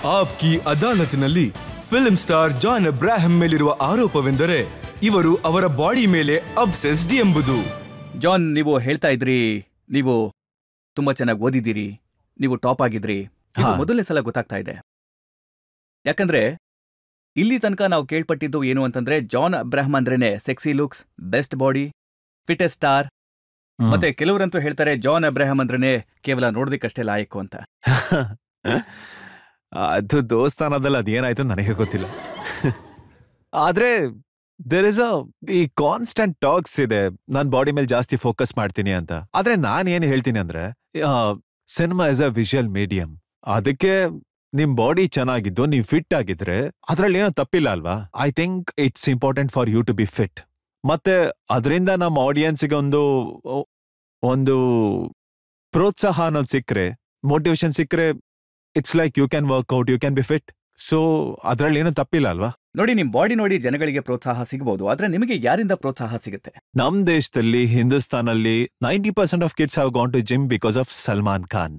Aapki ಅದಾಲತ್ನಲ್ಲಿ film star John Abraham ಮೇಲಿರುವ ಆರೋಪವೆಂದರೆ ಇವರು ಅವರ ಬಾಡಿ ಮೇಲೆ ಅಬ್ಸೆಸ್ಡ್ ಎಂಬುದು. ಜಾನ್, ನೀವು ಹೇಳ್ತಾ ಇದ್ರಿ ನೀವು ತುಂಬಾ ಚೆನ್ನಾಗಿ ಓದಿದ್ದೀರಿ, ನೀವು ಟಾಪ್ ಆಗಿದ್ರಿ. ಮೊದಲನೇ ಸಲ ಗೊತ್ತಾಗ್ತಾ ಇದೆ. ಯಾಕಂದ್ರೆ ಇಲ್ಲಿ ತನಕ ನಾವು ಕೇಳ್ಪಟ್ಟಿದ್ದು ಏನು ಅಂತಂದ್ರೆ ಜಾನ್ ಅಬ್ರಾಹಂ ಅಂದ್ರೇನೆ sexy looks, best body, fittest star. ಮತ್ತೆ ಕೆಲವರಂತೂ ಹೇಳ್ತಾರೆ ಜಾನ್ ಅಬ್ರಾಹಂ ಅಂದ್ರೇನೆ ಕೇವಲ ನೋಡೋದಕ್ಕಷ್ಟೇ ಲಾಯಕ್ಕು ಅಂತ. ಅದು ದೋಸ್ತಾನದಲ್ಲಿ ಅದೇನಾಯ್ತು ನನಗೆ ಗೊತ್ತಿಲ್ಲ. ಆದ್ರೆ ದೇರ್ ಇಸ್ ಈ ಕಾನ್ಸ್ಟೆಂಟ್ ಟಾಕ್ಸ್ ಇದೆ, ನಾನ್ ಬಾಡಿ ಮೇಲೆ ಜಾಸ್ತಿ ಫೋಕಸ್ ಮಾಡ್ತೀನಿ ಅಂತ. ಆದ್ರೆ ನಾನ್ ಏನ್ ಹೇಳ್ತೀನಿ ಅಂದ್ರೆ cinema is a visual medium. ಅದಕ್ಕೆ ನಿಮ್ ಬಾಡಿ ಚೆನ್ನಾಗಿದ್ದು ನೀವ್ ಫಿಟ್ ಆಗಿದ್ರೆ ಅದ್ರಲ್ಲಿ ಏನೋ ತಪ್ಪಿಲ್ಲ ಅಲ್ವಾ? I think it's important for you to be fit. ಮತ್ತೆ ಅದರಿಂದ ನಮ್ಮ ಆಡಿಯನ್ಸ್ಗೆ ಒಂದು ಪ್ರೋತ್ಸಾಹ ಅನ್ನೋದು ಸಿಕ್ಕರೆ, ಮೋಟಿವೇಶನ್ ಸಿಕ್ಕರೆ, it's like you can workout, you can be fit. So ಅದ್ರಲ್ಲಿ ಏನೂ ತಪ್ಪಿಲ್ಲ ಅಲ್ವಾ? ನೋಡಿ, ನಿಮ್ ಬಾಡಿ ನೋಡಿ ಜನಗಳಿಗೆ ಪ್ರೋತ್ಸಾಹ ಸಿಗಬಹುದು, ಆದ್ರೆ ನಿಮಗೆ ಯಾರಿಂದ ಪ್ರೋತ್ಸಾಹ ಸಿಗುತ್ತೆ? ನಮ್ ದೇಶದಲ್ಲಿ, ಹಿಂದೂಸ್ತಾನಲ್ಲಿ 90% of kids have gone to gym because of Salman Khan.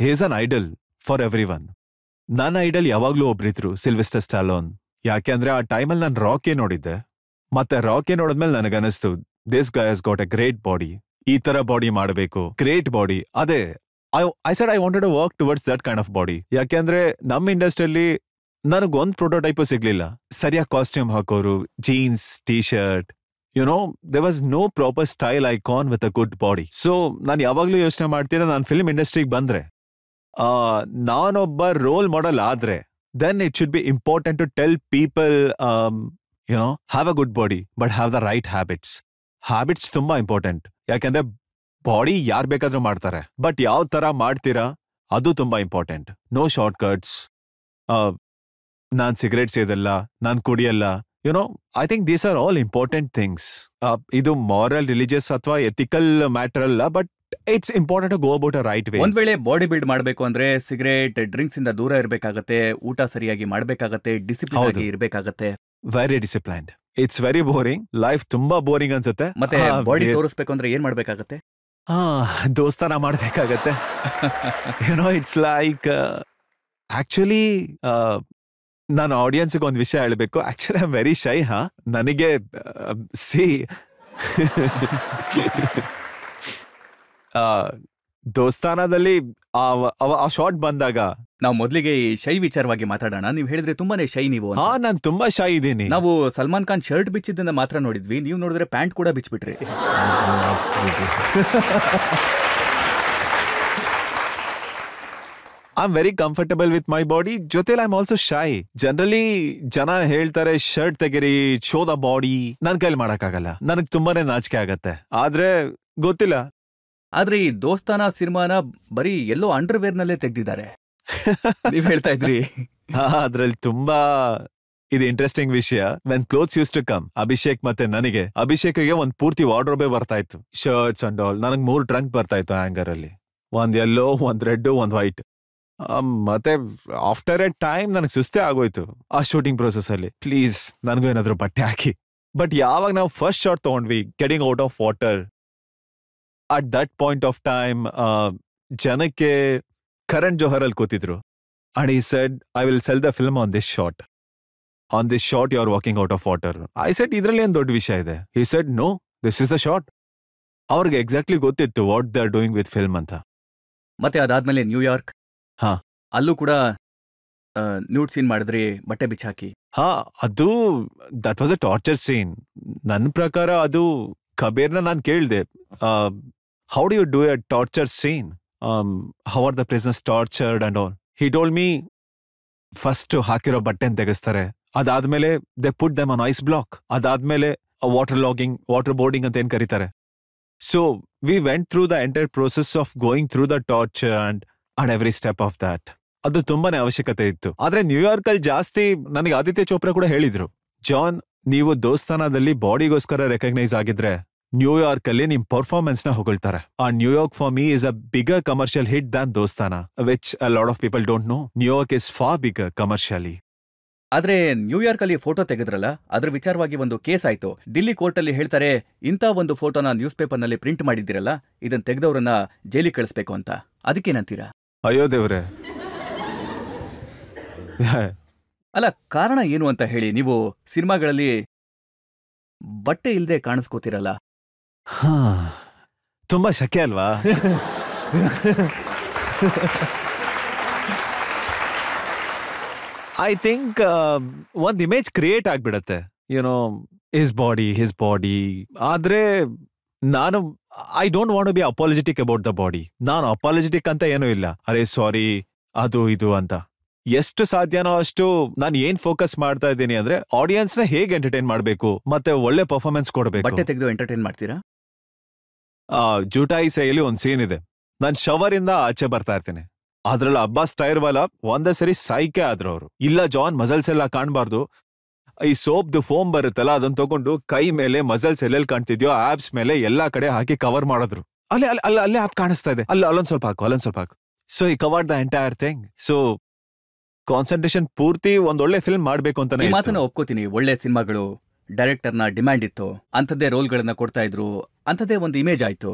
He is an idol for everyone. ನನ್ನ ಐಡಲ್ ಯಾವಾಗ್ಲೂ ಒಬ್ರಿದ್ರು, ಸಿಲ್ವೆಸ್ಟರ್ ಸ್ಟಾಲೋನ್. ಯಾಕೆ ಅಂದ್ರೆ ಆ ಟೈಮಲ್ಲಿ ನಾನು ರಾಕಿ ನೋಡಿದ್ದೆ. ಮತ್ತೆ ರಾಕಿ ನೋಡಿದ್ಮೇಲೆ ನನಗನ್ನಿಸ್ತು, this guy has got a great body, ಈ ತರ ಬಾಡಿ ಮಾಡಬೇಕು, ಗ್ರೇಟ್ ಬಾಡಿ. ಅದೇ I said I wanted to work towards that kind of body. ಯಾಕೆಂದ್ರೆ ನಮ್ಮ ಇಂಡಸ್ಟ್ರಿಯಲ್ಲಿ ನನಗೊಂದು ಪ್ರೋಟೋಟೈಪು ಸಿಗ್ಲಿಲ್ಲ. ಸರಿಯಾಗಿ ಕಾಸ್ಟ್ಯೂಮ್ ಹಾಕೋರು, jeans, T shirt, there was no proper style icon with a good body. So ನಾನು ಯಾವಾಗ್ಲೂ ಯೋಚನೆ ಮಾಡ್ತೀನಿ, ನಾನು ಫಿಲ್ಮ್ ಇಂಡಸ್ಟ್ರಿಗೆ ಬಂದ್ರೆ ನಾನೊಬ್ಬ ರೋಲ್ ಮಾಡೆಲ್ ಆದ್ರೆ then it should be important to tell people have a good body but have the right habits. Habits ತುಂಬಾ ಇಂಪಾರ್ಟೆಂಟ್. ಯಾಕೆಂದ್ರೆ ಬಾಡಿ ಯಾರ್ ಬೇಕಾದ್ರೂ ಮಾಡ್ತಾರೆ, ಬಟ್ ಯಾವ ತರ ಮಾಡ್ತೀರಾ ಅದು ತುಂಬಾ ಇಂಪಾರ್ಟೆಂಟ್. No short cuts. ನಾನ್ ಸಿಗರೇಟ್ ಸೇದಲ್ಲ, ನಾನ್ ಕುಡಿಯಲ್ಲ. I think these are all important things. ಇದು ಮಾರಲ್, ರಿಲಿಜಿಯಸ್ ಅಥವಾ ಎಥಿಕಲ್ ಮ್ಯಾಟರ್ ಅಲ್ಲ, but it's important to go about a right way. ಒಂದ್ ವೇಳೆ ಬಾಡಿ ಬಿಲ್ಡ್ ಮಾಡಬೇಕು ಅಂದ್ರೆ ಸಿಗರೇಟ್, ಡ್ರಿಂಕ್ಸ್ ಇಂದ ದೂರ ಇರಬೇಕಾಗತ್ತೆ, ಊಟ ಸರಿಯಾಗಿ ಮಾಡಬೇಕಾಗತ್ತೆ, ಡಿಸಿಪ್ಲಿನ್ ಆಗಿ ಇರಬೇಕಾಗತ್ತೆ. Very disciplined. It's very boring. Life ತುಂಬಾ ಬೋರಿಂಗ್ ಅನ್ಸುತ್ತೆ. ಮತ್ತೆ ಬಾಡಿ ತೋರಿಸ್ಬೇಕು ಅಂದ್ರೆ ಏನ್ ಮಾಡ್ಬೇಕಾಗತ್ತೆ? ದೋಸ್ತಾನ ಮಾಡ್ಬೇಕಾಗತ್ತೆ. ಇಟ್ಸ್ ಲೈಕ್ ಆಕ್ಚುಲಿ ನಾನು ಆಡಿಯನ್ಸ್ಗೆ ಒಂದು ವಿಷಯ ಹೇಳಬೇಕು. Actually I am very ಶೈ. ನನಗೆ ದೋಸ್ತಾನದಲ್ಲಿ ಆ ಶಾಟ್ ಬಂದಾಗ ನಾವು ಮೊದಲಿಗೆ ಈ ಶೈ ವಿಚಾರವಾಗಿ ಮಾತಾಡೋಣ. ನೀವು ಹೇಳಿದ್ರೆ ತುಂಬಾನೇ ಶೈ ನೀವು. ನಾನು ತುಂಬಾ ಶೈ ಇದ್ದೀನಿ. ನಾವು ಸಲ್ಮಾನ್ ಖಾನ್ ಶರ್ಟ್ ಬಿಚ್ಚಿದ್ದನ್ನ ಮಾತ್ರ ನೋಡಿದ್ವಿ, ನೀವು ನೋಡಿದ್ರೆ ಪ್ಯಾಂಟ್ ಕೂಡ ಬಿಚ್ಚಿಬಿಟ್ರಿ. I am very comfortable with my body. ಜೊತೆಲಿ I am also shy. Generally ಜನ ಹೇಳ್ತಾರೆ ಶರ್ಟ್ ತೆಗಿರಿ, ಶೋ ದ ಬಾಡಿ. ನನ್ ಕೈಲಿ ಮಾಡಕ್ಕಾಗಲ್ಲ, ನನಗ್ ತುಂಬಾನೇ ನಾಚಿಕೆ ಆಗತ್ತೆ. ಆದ್ರೆ ಗೊತ್ತಿಲ್ಲ. ಆದ್ರೆ ಈ ದೋಸ್ತಾನ ಸಿನಿಮಾನ ಬರೀ ಎಲ್ಲೋ ಅಂಡರ್ವೇರ್ ನಲ್ಲೇ ತೆಗ್ದಿದ್ದಾರೆ ನೀವ್ ಹೇಳ್ತಾ ಇದ್ರಿ. ಅದ್ರಲ್ಲಿ ತುಂಬಾ ಇದು ಇಂಟ್ರೆಸ್ಟಿಂಗ್ ವಿಷಯ. When clothes use to come, Abhishek ಮತ್ತೆ ನನಗೆ, ಅಭಿಷೇಕ್ಗೆ ಒಂದ್ ಪೂರ್ತಿ ವಾರ್ಡ್ರೋಬೇ ಬರ್ತಾ ಇತ್ತು, ಶರ್ಟ್ಸ್ ಅಂಡ್ ಆಲ್. ನನಗ್ 3 ಟ್ರಂಕ್ ಬರ್ತಾ ಇತ್ತು ಹ್ಯಾಂಗರ್ ಅಲ್ಲಿ. ಒಂದ್ ಯೆಲ್ಲೋ, ಒಂದ್ ರೆಡ್, ಒಂದ್ ವೈಟ್. ಮತ್ತೆ ಆಫ್ಟರ್ ಎ ಟೈಮ್ ನನಗೆ ಸುಸ್ತೇ ಆಗೋಯ್ತು ಆ ಶೂಟಿಂಗ್ ಪ್ರೊಸೆಸ್ ಅಲ್ಲಿ. ಪ್ಲೀಸ್ ನನಗೂ ಏನಾದ್ರು ಬಟ್ಟೆ ಹಾಕಿ. ಬಟ್ ಯಾವಾಗ ನಾವು ಫಸ್ಟ್ ಶಾಟ್ ತಗೊಂಡ್ವಿ, getting out of water, at that point of time ಜನಕ್ಕೆ ಕರಣ್ ಜೋಹರ್ ಅಲ್ಲಿ ಕೂತಿದ್ರು. And he said, I will sell the film on this shot. On this shot you are walking out of water. I said, ಇದ್ರಲ್ಲಿ ಏನ್ ದೊಡ್ಡ ವಿಷಯ ಇದೆ? He said, no, this is the shot. ಅವ್ರಿಗೆ exactly ಗೊತ್ತಿತ್ತು what they are doing with film ಅಂತ. ಮತ್ತೆ ಅದಾದ್ಮೇಲೆ ನ್ಯೂಯಾರ್ಕ್, ಅಲ್ಲೂ ಕೂಡ ನ್ಯೂಡ್ ಸೀನ್ ಮಾಡಿದ್ರಿ, ಬಟ್ಟೆ ಬಿಚ್ಚಾಕಿ. ಅದು that was a torture scene. ನನ್ನ ಪ್ರಕಾರ ಅದು ಕಬೀರ್ನ ನಾನು ಕೇಳಿದೆ, how do you do a torture scene, how are the prisoners tortured and all. He told me, first ಹಾಕಿರೋ ಬಟ್ಟೆನ್ ತೆಗೆಸ್ತಾರೆ, ಅದಾದ್ಮೇಲೆ they put them on ice block, ಅದಾದ್ಮೇಲೆ ವಾಟರ್ ಲಾಗಿಂಗ್, ವಾಟರ್ ಬೋರ್ಡಿಂಗ್ ಅಂತ ಏನ್ ಕರೀತಾರೆ. So we went through the entire process of going through the torture and every step of that. ಅದು ತುಂಬಾನೇ ಅವಶ್ಯಕತೆ ಇತ್ತು. ಆದ್ರೆ ನ್ಯೂಯಾರ್ಕ್ ಅಲ್ಲಿ ಜಾಸ್ತಿ ನನಗೆ ಆದಿತ್ಯ ಚೋಪ್ರಾ ಕೂಡ ಹೇಳಿದ್ರು, ಜಾನ್, ನೀವು ದೋಸ್ತಾನದಲ್ಲಿ ಬಾಡಿಗೋಸ್ಕರ ರೆಕಗ್ನೈಸ್ ಆಗಿದ್ರೆ ನ್ಯೂಯಾರ್ಕ್ ಅಲ್ಲಿ ನಿಮ್ ಪರ್ಫಾರ್ಮೆನ್ಸ್ ನ ಹೊಗಳ್ತಾರೆ. ಆ New York for me is a bigger commercial hit than Dostana, which a lot of people don't know. New York is far bigger commercially. ಆದ್ರೆ ನ್ಯೂಯಾರ್ಕ್ ಅಲ್ಲಿ ಫೋಟೋ ತೆಗೆದ್ರಲ್ಲ, ಅದ್ರ ವಿಚಾರವಾಗಿ ಒಂದು ಕೇಸ್ ಆಯ್ತು. ಡಿಲ್ಲಿ ಕೋರ್ಟ್ ಅಲ್ಲಿ ಹೇಳ್ತಾರೆ, ಇಂಥ ಒಂದು ಫೋಟೋನ ನ್ಯೂಸ್ ಪೇಪರ್ ನಲ್ಲಿ ಪ್ರಿಂಟ್ ಮಾಡಿದಿರಲ್ಲ, ಇದನ್ನ ತೆಗೆದವರನ್ನ ಜೈಲಿಗೆ ಕಳಿಸ್ಬೇಕು ಅಂತ. ಅದಕ್ಕೇನಂತೀರಾ? ಅಯ್ಯೋ ದೇವ್ರೆ, ಅಲ್ಲ, ಕಾರಣ ಏನು ಅಂತ ಹೇಳಿ. ನೀವು ಸಿನಿಮಾಗಳಲ್ಲಿ ಬಟ್ಟೆ ಇಲ್ದೆ ಕಾಣಿಸ್ಕೋತಿರಲ್ಲ. ತುಂಬಾ ಶಕೆ ಅಲ್ವಾ? ಐ ಥಿಂಕ್ ಒಂದ್ ಇಮೇಜ್ ಕ್ರಿಯೇಟ್ ಆಗ್ಬಿಡತ್ತೆ, ಯುನೋ, ಹಿಸ್ ಬಾಡಿ. ಆದ್ರೆ ನಾನು I don't want to be apologetic about the body. ನಾನು ಅಪಾಲಜೆಟಿಕ್ ಅಂತ ಏನೂ ಇಲ್ಲ, ಅರೆ ಸಾರಿ ಅದು ಇದು ಅಂತ. ಎಷ್ಟು ಸಾಧ್ಯನೋ ಅಷ್ಟು ನಾನು ಏನ್ ಫೋಕಸ್ ಮಾಡ್ತಾ ಇದ್ದೀನಿ ಅಂದ್ರೆ ಆಡಿಯನ್ಸ್ ನ ಹೇಗೆ ಎಂಟರ್ಟೈನ್ ಮಾಡ್ಬೇಕು ಮತ್ತೆ ಒಳ್ಳೆ ಪರ್ಫಾರ್ಮೆನ್ಸ್ ಕೊಡ್ಬೇಕು. ಬಟ್ಟೆ ತೆಗೆದು ಎಂಟರ್ಟೈನ್ ಮಾಡ್ತೀರಾ? ಜೂಟಾಯಿ ಸೈಲಿ ಒಂದ್ ಸೀನ್ ಇದೆ, ನಾನ್ ಶವರ್ ಇಂದ ಆಚೆ ಬರ್ತಾ ಇರ್ತೀನಿ. ಅದ್ರಲ್ಲಿ ಅಬ್ಬಾಸ್ ಟೈರ್ವಾಲ ಒಂದೇ ಸರಿ ಸೈಕೆ ಆದ್ರು ಅವರು. ಇಲ್ಲ ಜಾನ್, ಮಸಲ್ಸ್ ಎಲ್ಲ ಕಾಣ್ಬಾರ್ದು, ಈ ಸೋಪ್ದು ಫೋಮ್ ಬರುತ್ತಲ್ಲ ಅದನ್ನ ತಗೊಂಡು ಕೈ ಮೇಲೆ ಮಸಲ್ಸ್ ಎಲ್ಲೆಲ್ಲಿ ಕಾಣ್ತಿದ್ಯೋ ಆಪ್ಸ್ ಮೇಲೆ ಎಲ್ಲಾ ಕಡೆ ಹಾಕಿ ಕವರ್ ಮಾಡಿದ್ರು. ಅಲ್ಲೇ ಆಪ್ ಕಾಣಿಸ್ತಾ ಇದೆ, ಅಲ್ಲೊಂದ್ ಸ್ವಲ್ಪ ಹಾಕು. ಸೊ ಈ cover the entire thing. So concentration ಪೂರ್ತಿ ಒಂದೊಳ್ಳೆ ಫಿಲ್ಮ್ ಮಾಡ್ಬೇಕು ಅಂತ. ಈ ಮಾತನ್ನ ಒಪ್ಕೋತೀನಿ. ಒಳ್ಳೆ ಸಿನಿಮಾಗಳು, ಡೈರೆಕ್ಟರ್ನ ಡಿಮ್ಯಾಂಡ್ ಇತ್ತು, ಅಂಥದ್ದೇ ರೋಲ್ಗಳನ್ನ ಕೊಡ್ತಾ ಇದ್ರು, ಅಂಥದ್ದೇ ಒಂದು ಇಮೇಜ್ ಆಯ್ತು.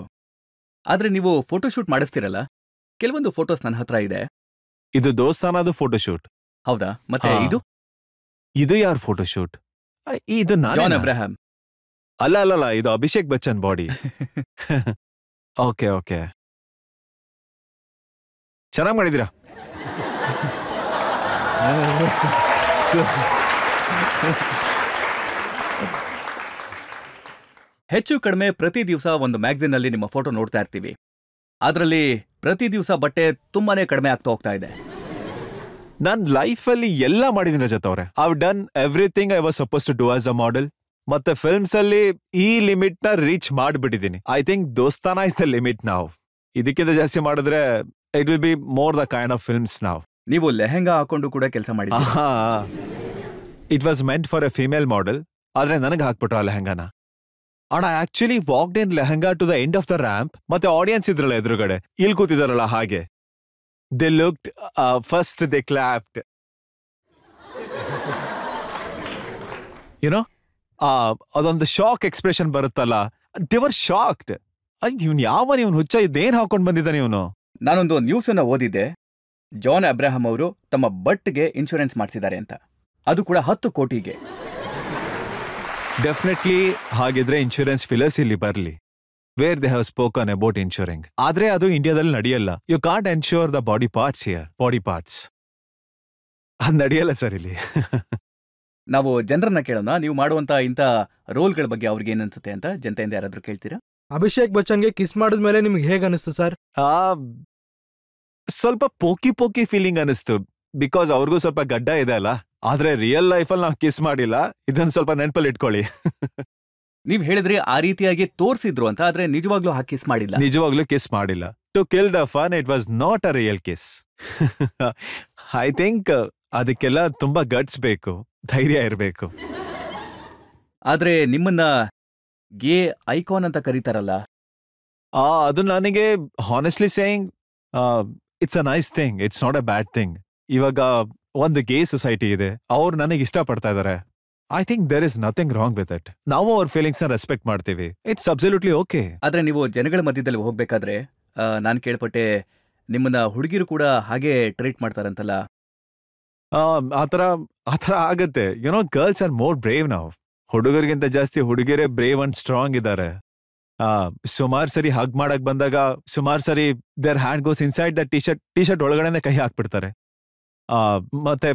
ಆದ್ರೆ ನೀವು ಫೋಟೋಶೂಟ್ ಮಾಡಿಸ್ತಿರಲ್ಲ, ಕೆಲವೊಂದು ಫೋಟೋಸ್ ನನ್ನ ಹತ್ರ ಇದೆ. ಇದು ದೋಸ್ತಾನದು ಫೋಟೋಶೂಟ್. ಹೌದಾ? ಮತ್ತೆ ಇದು ಯಾರ್ ಫೋಟೋಶೂಟ್? ಇದು ಜಾನ್ ಅಬ್ರಹಾಂ. ಅಲ್ಲ, ಇದು ಅಭಿಷೇಕ್ ಬಚ್ಚನ್ ಬಾಡಿ. ಓಕೆ, ಚೆನ್ನಾಗ್ ಮಾಡಿದಿರಾ. ಹೆಚ್ಚು ಕಡಿಮೆ ಪ್ರತಿ ದಿವಸ ಒಂದು ಮ್ಯಾಗಝಿನ್ ಅಲ್ಲಿ ನಿಮ್ಮ ಫೋಟೋ ನೋಡ್ತಾ ಇರ್ತೀವಿ. ಅದರಲ್ಲಿ ಪ್ರತಿ ದಿವಸ ಬಟ್ಟೆ ತುಂಬಾನೇ ಕಡಿಮೆ ಆಗ್ತಾ ಹೋಗ್ತಾ ಇದೆ. ನಾನ್ ಲೈಫಲ್ಲಿ ಎಲ್ಲ ಮಾಡಿದೀನಿ ರಜತ್ ಅವ್ರೆ. I've done everything I was suppose to do as a model. ಮತ್ತೆ ಫಿಲ್ಮ್ಸ್ ಅಲ್ಲಿ ಈ ಲಿಮಿಟ್ ನ ರೀಚ್ ಮಾಡ್ಬಿಟ್ಟಿದ್ದೀನಿ. I think Dostana is the limit ನಾವು. ಇದಕ್ಕಿಂತ ಜಾಸ್ತಿ ಮಾಡಿದ್ರೆ it will be more the kind of films ನಾವು. ನೀವು ಲೆಹೆಂಗಾ ಹಾಕೊಂಡು ಕೂಡ ಕೆಲಸ ಮಾಡಿ. It was meant for a female model, ಆದ್ರೆ ನನಗೆ ಹಾಕ್ಬಿಟ್ರು ಆ ಲೆಹಂಗಾನ. And I actually walked in lehenga to the end of the ramp. ಮತ್ತೆ ಆಡಿಯನ್ಸ್ ಇದ್ರಲ್ಲ ಎದುರುಗಡೆ, ಇಲ್ಲಿ ಕೂತಿದಾರಲ್ಲ ಹಾಗೆ. They looked, first they clapped, you know, ಅದೊಂದು ಶಾಕ್ ಎಕ್ಸ್ಪ್ರೆಷನ್ ಬರುತ್ತಲ್ಲ, ದೇ ವರ್ ಶಾಕ್ಡ್. ಇವನ್ ಹುಚ್ಚ ಇದೇನ್ ಹಾಕೊಂಡ್ ಬಂದಿದ್ದಾನೆ ಇವನು. ನಾನೊಂದು ನ್ಯೂಸ್ ಅನ್ನ ಓದಿದ್ದೆ, ಜಾನ್ ಅಬ್ರಹಾಂ ಅವರು ತಮ್ಮ ಬಟ್ಗೆ ಇನ್ಶೂರೆನ್ಸ್ ಮಾಡಿಸಿದ್ದಾರೆ ಅಂತ, ಅದು ಕೂಡ 10 ಕೋಟಿಗೆ. ಡೆಫಿನೆಟ್ಲಿ ಹಾಗಿದ್ರೆ ಇನ್ಶೂರೆನ್ಸ್ ಫಿಲರ್ಸ್ ಇಲ್ಲಿ ಬರ್ಲಿ, where they have spoken about insuring. ಆದ್ರೆ ಅದು ಇಂಡಿಯಾದಲ್ಲಿ ನಡೆಯಲ್ಲ. You can't ensure the body parts here. Body parts ಅದು ನಡೆಯಲ್ಲ ಸರ್ ಇಲ್ಲಿ. ನಾವು ಜನರನ್ನ ಕೇಳೋಣ, ನೀವು ಮಾಡುವಂತ ಇಂಥ ರೋಲ್ಗಳ ಬಗ್ಗೆ ಅವ್ರಿಗೆ ಏನನ್ಸುತ್ತೆ ಅಂತ. ಜನತೆಯಿಂದ ಯಾರಾದ್ರೂ ಕೇಳ್ತೀರಾ? ಅಭಿಷೇಕ್ ಬಚ್ಚನ್ಗೆ ಕಿಸ್ ಮಾಡಿದ್ಮೇಲೆ ನಿಮ್ಗೆ ಹೇಗೆ ಅನಿಸ್ತು ಸರ್? ಸ್ವಲ್ಪ ಪೋಕಿ ಫೀಲಿಂಗ್ ಅನಿಸ್ತು, ಬಿಕಾಸ್ ಅವ್ರಿಗೂ ಸ್ವಲ್ಪ ಗಡ್ಡ ಇದೆ ಅಲ್ಲ. ಆದ್ರೆ ರಿಯಲ್ ಲೈಫಲ್ಲಿ ನಾವು ಕಿಸ್ ಮಾಡಿಲ್ಲ, ಇದನ್ನ ಸ್ವಲ್ಪ ನೆನಪಲ್ಲಿ ಇಟ್ಕೊಳ್ಳಿ. ನೀವ್ ಹೇಳಿದ್ರಿ ಆ ರೀತಿಯಾಗಿ ತೋರ್ಸಿದ್ರು ಅಂತ, ಆದ್ರೆ ನಿಜವಾಗ್ಲೂ ಆ ಕಿಸ್ ಮಾಡಿಲ್ಲ. ನಿಜವಾಗ್ಲೂ ಕಿಸ್ ಮಾಡಿಲ್ಲ. To kill the fun, it was not a real kiss. I think ಅದಕ್ಕೆಲ್ಲ ತುಂಬಾ ಗಟ್ಸ್ ಬೇಕು, ಧೈರ್ಯ ಇರಬೇಕು. ಆದ್ರೆ ನಿಮ್ಮನ್ನ ಗೇ ಐಕಾನ್ ಅಂತ ಕರೀತಾರಲ್ಲ, ಅದು ನನಗೆ honestly saying it's a nice thing, it's not a bad thing. ಇವಾಗ ಒಂದು ಗೇ ಸೊಸೈಟಿ ಇದೆ, ಅವ್ರು ನನಗೆ ಇಷ್ಟಪಡ್ತಾ ಇದಾರೆ. I think there is nothing wrong with it. ನಾವು ಅವ್ರ ಫೀಲಿಂಗ್ಸ್ ನ ರೆಸ್ಪೆಕ್ಟ್ ಮಾಡ್ತೀವಿ. It's absolutely okay. ಆದ್ರೆ ನೀವು ಜನಗಳ ಮಧ್ಯದಲ್ಲಿ ಹೋಗ್ಬೇಕಾದ್ರೆ ನಾನು ಕೇಳ್ಪಟ್ಟೆ ನಿಮ್ಮನ್ನ ಹುಡುಗಿರು ಕೂಡ ಹಾಗೆ ಟ್ರೀಟ್ ಮಾಡ್ತಾರಂತಲ್ಲ. ಆತರ ಆಗತ್ತೆ. YONO, girls are more brave ನಾವು. ಹುಡುಗರಿಗಿಂತ ಜಾಸ್ತಿ ಹುಡುಗಿರೇ ಬ್ರೇವ್ ಅಂಡ್ ಸ್ಟ್ರಾಂಗ್ ಇದ್ದಾರೆ. ಸುಮಾರು ಸರಿ ಹಗ್ ಮಾಡಕ್ ಬಂದಾಗ ಸುಮಾರು ಸರಿ there hand goes inside the T shirt ಒಳಗಡೆನೆ ಕೈ ಹಾಕ್ಬಿಡ್ತಾರೆ. ಮತ್ತೆ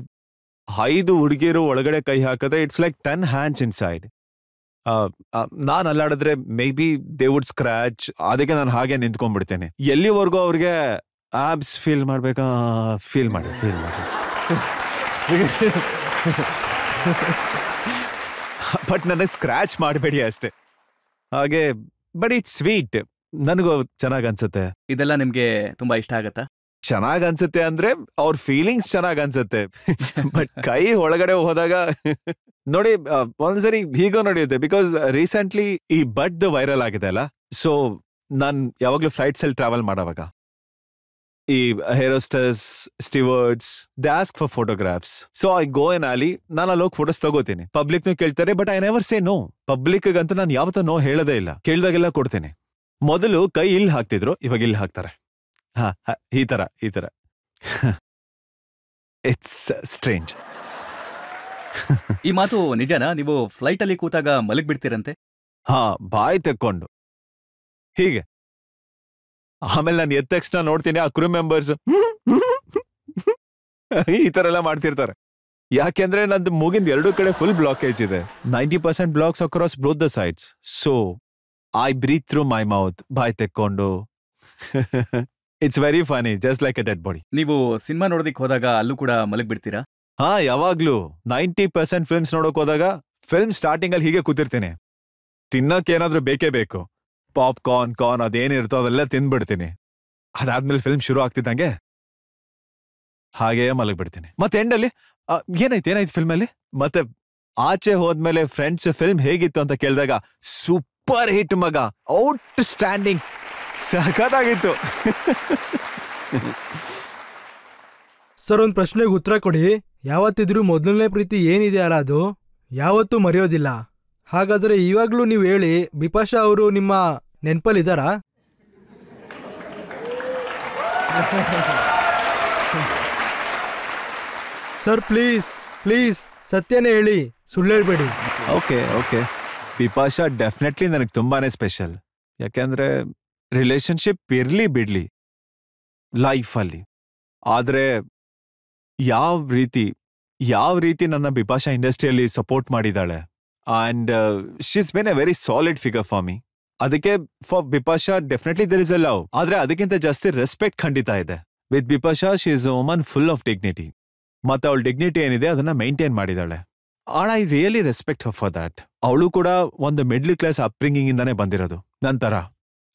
5 ಹುಡುಗಿರು ಒಳಗಡೆ ಕೈ ಹಾಕಿದ್ರೆ ಇಟ್ಸ್ ಲೈಕ್ 10 ಹ್ಯಾಂಡ್ಸ್ ಇನ್ಸೈಡ್. ನಾನ್ ಅಲ್ಲಾಡಿದ್ರೆ maybe they would scratch. ಅದಕ್ಕೆ ನಾನು ಹಾಗೆ ನಿಂತ್ಕೊಂಡ್ಬಿಡ್ತೇನೆ. ಎಲ್ಲಿವರೆಗೂ ಅವ್ರಿಗೆ ಆಬ್ಸ್ ಫೀಲ್ ಮಾಡ್ಬೇಕಾ, ಫೀಲ್ ಮಾಡಿ. ಬಟ್ ನನಗೆ ಸ್ಕ್ರಾಚ್ ಮಾಡಬೇಡಿ ಅಷ್ಟೇ. ಹಾಗೆ ಬಟ್ ಇಟ್ಸ್ ಸ್ವೀಟ್. ನನಗೂ ಚೆನ್ನಾಗ್ ಅನ್ಸುತ್ತೆ. ಇದೆಲ್ಲ ನಿಮ್ಗೆ ತುಂಬಾ ಇಷ್ಟ ಆಗತ್ತಾ? ಚೆನ್ನಾಗ್ ಅನ್ಸುತ್ತೆ ಅಂದ್ರೆ ಅವ್ರ ಫೀಲಿಂಗ್ಸ್ ಚೆನ್ನಾಗ್ ಅನ್ಸುತ್ತೆ. ಬಟ್ ಕೈ ಒಳಗಡೆ ಹೋದಾಗ ನೋಡಿ, ಒಂದ್ಸರಿ ಹೀಗೋ ನಡೆಯುತ್ತೆ. ಬಿಕಾಸ್ ರೀಸೆಂಟ್ಲಿ ಈ ಬಟ್ ವೈರಲ್ ಆಗಿದೆ ಅಲ್ಲ. ಸೊ ನಾನ್ ಯಾವಾಗ್ಲೂ ಫ್ಲೈಟ್ಸ್ ಅಲ್ಲಿ ಟ್ರಾವೆಲ್ ಮಾಡೋವಾಗ ಈ air hostesses, stewards, they ask for photographs. So I go in ಅಲ್ಲಿ, ನಾನು ಅಲ್ಲಿ ಹೋಗಿ ಫೋಟೋಸ್ ತಗೋತೀನಿ. ಪಬ್ಲಿಕ್ನು ಕೇಳ್ತಾರೆ, but I never say no. ಪಬ್ಲಿಕ್ಗಂತೂ ನಾನು ಯಾವತ್ತೂ ನೋ ಹೇಳೋದೇ ಇಲ್ಲ. ಕೇಳ್ದಾಗೆಲ್ಲ ಕೊಡ್ತೀನಿ. ಮೊದಲು ಕೈ ಇಲ್ಲಿ ಹಾಕ್ತಿದ್ರು, ಇವಾಗ ಇಲ್ಲಿ ಹಾಕ್ತಾರೆ. ಈ ತರ ಇಟ್ಸ್ ಸ್ಟ್ರೇಂಜ್. ಈ ಮಾತು ನಿಜನಾ? ನೀವು ಫ್ಲೈಟ್ ಅಲ್ಲಿ ಕೂತಾಗ ಮಲಗ್ಬಿಡ್ತೀರಂತೆ? ಹಾ, ಬಾಯ್ ತೆಕ್ಕೊಂಡು ಹೀಗೆ. ಆಮೇಲೆ ನಾನು ಎದ್ದ ತಕ್ಷಣ ನೋಡ್ತೀನಿ ಆ ಕ್ರೂ ಮೆಂಬರ್ಸ್ ಈ ತರ ಎಲ್ಲ ಮಾಡ್ತಿರ್ತಾರೆ. ಯಾಕೆಂದ್ರೆ ನಂದು ಮೂಗಿಂದ 2 ಕಡೆ ಫುಲ್ ಬ್ಲಾಕೇಜ್ ಇದೆ. 90% blocks across both the sides. So I breathe through my mouth, ಬಾಯ್ ತೆಕ್ಕೊಂಡು. It's very funny, just like a dead body. ನೀವು ಸಿನಿಮಾ ನೋಡೋದಿಕ್ ಹೋದಾಗ ಅಲ್ಲೂ ಕೂಡ ಮಲಗ್ಬಿಡ್ತೀರಾ? ಹಾ, ಯಾವಾಗ್ಲೂ 90% ಫಿಲ್ಮ್ಸ್ ನೋಡೋಕ್ ಹೋದಾಗ ಫಿಲ್ಮ್ ಸ್ಟಾರ್ಟಿಂಗ್ ಅಲ್ಲಿ ಹೀಗೆ ಕೂತಿರ್ತೀನಿ. ತಿನ್ನಕ್ ಏನಾದ್ರೂ ಬೇಕೇ ಬೇಕು. ಕಾರ್ನ್ ಅದೇನಿರ್ತೋ ಅದೆಲ್ಲ ತಿಂದ್ಬಿಡ್ತೀನಿ. ಅದಾದ್ಮೇಲೆ ಫಿಲ್ಮ್ ಶುರು ಆಗ್ತಿದ್ದಂಗೆ ಹಾಗೇ ಮಲಗ್ಬಿಡ್ತೀನಿ. ಮತ್ತೆ ಎಂಡಲ್ಲಿ ಏನಾಯ್ತು ಫಿಲ್ಮ್ ಅಲ್ಲಿ? ಮತ್ತೆ ಆಚೆ ಹೋದ್ಮೇಲೆ ಫ್ರೆಂಡ್ಸ್ ಫಿಲ್ಮ್ ಹೇಗಿತ್ತು ಅಂತ ಕೇಳಿದಾಗ ಸೂಪರ್ ಹಿಟ್ ಮಗ, ಔಟ್ ಸ್ಟ್ಯಾಂಡಿಂಗ್, ಸಖತ್ತಾಗಿತ್ತು. ಸರ್, ಒಂದು ಪ್ರಶ್ನೆಗೆ ಉತ್ತರ ಕೊಡಿ. ಯಾವತ್ತಿದ್ರೂ ಮೊದಲನೇ ಪ್ರೀತಿ ಏನಿದೆ ಅಲ್ಲ, ಅದು ಯಾವತ್ತೂ ಮರೆಯೋದಿಲ್ಲ. ಹಾಗಾದ್ರೆ ಇವಾಗ್ಲೂ ನೀವು ಹೇಳಿ, ಬಿಪಾಶಾ ಅವರು ನಿಮ್ಮ ನೆನ್ಪಲ್ಲಿದ್ದಾರಾ? ಸರ್, ಪ್ಲೀಸ್ ಪ್ಲೀಸ್ ಸತ್ಯನೇ ಹೇಳಿ, ಸುಳ್ಳು ಹೇಳ್ಬೇಡಿ. ಓಕೆ, ಬಿಪಾಶಾ ಡೆಫಿನೆಟ್ಲಿ ನನಗೆ ತುಂಬಾನೇ ಸ್ಪೆಷಲ್. ಯಾಕೆಂದ್ರೆ ರಿಲೇಶನ್ಶಿಪ್ ಇರ್ಲಿ ಬಿಡ್ಲಿ ಲೈಫಲ್ಲಿ, ಆದ್ರೆ ಯಾವ ರೀತಿ ನನ್ನ ಬಿಪಾಶಾ ಇಂಡಸ್ಟ್ರಿಯಲ್ಲಿ ಸಪೋರ್ಟ್ ಮಾಡಿದಾಳೆ, and she's been a very solid figure for me. ಅದಕ್ಕೆ for Bipasha definitely there is a love, ಆದ್ರೆ ಅದಕ್ಕಿಂತ ಜಾಸ್ತಿ ರೆಸ್ಪೆಕ್ಟ್ ಖಂಡಿತ ಇದೆ. With Bipasha she is a woman full of dignity. ಮತ್ತೆ ಅವಳ ಡಿಗ್ನಿಟಿ ಏನಿದೆ ಅದನ್ನ ಮೈಂಟೈನ್ ಮಾಡಿದಾಳೆ. And I really respect her for that. ಅವಳು ಕೂಡ ಒಂದು ಮಿಡ್ಲ್ ಕ್ಲಾಸ್ ಅಪ್ಬ್ರಿಂಗಿಂಗ್ ಇಂದಾನೆ ಬಂದಿರೋದು ನಂತರ.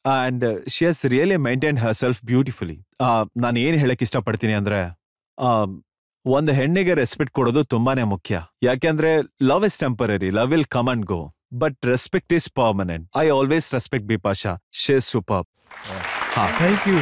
And she has really maintain herself beautifully. ನಾನು ಏನ್ ಹೇಳಕ್ ಇಷ್ಟಪಡ್ತೀನಿ ಅಂದ್ರೆ, ಒಂದು ಹೆಣ್ಣಿಗೆ ರೆಸ್ಪೆಕ್ಟ್ ಕೊಡೋದು ತುಂಬಾನೇ ಮುಖ್ಯ. ಯಾಕೆಂದ್ರೆ love is temporary, love will come and go, but respect is permanent. I always respect Bipasha. She is super. Thank you.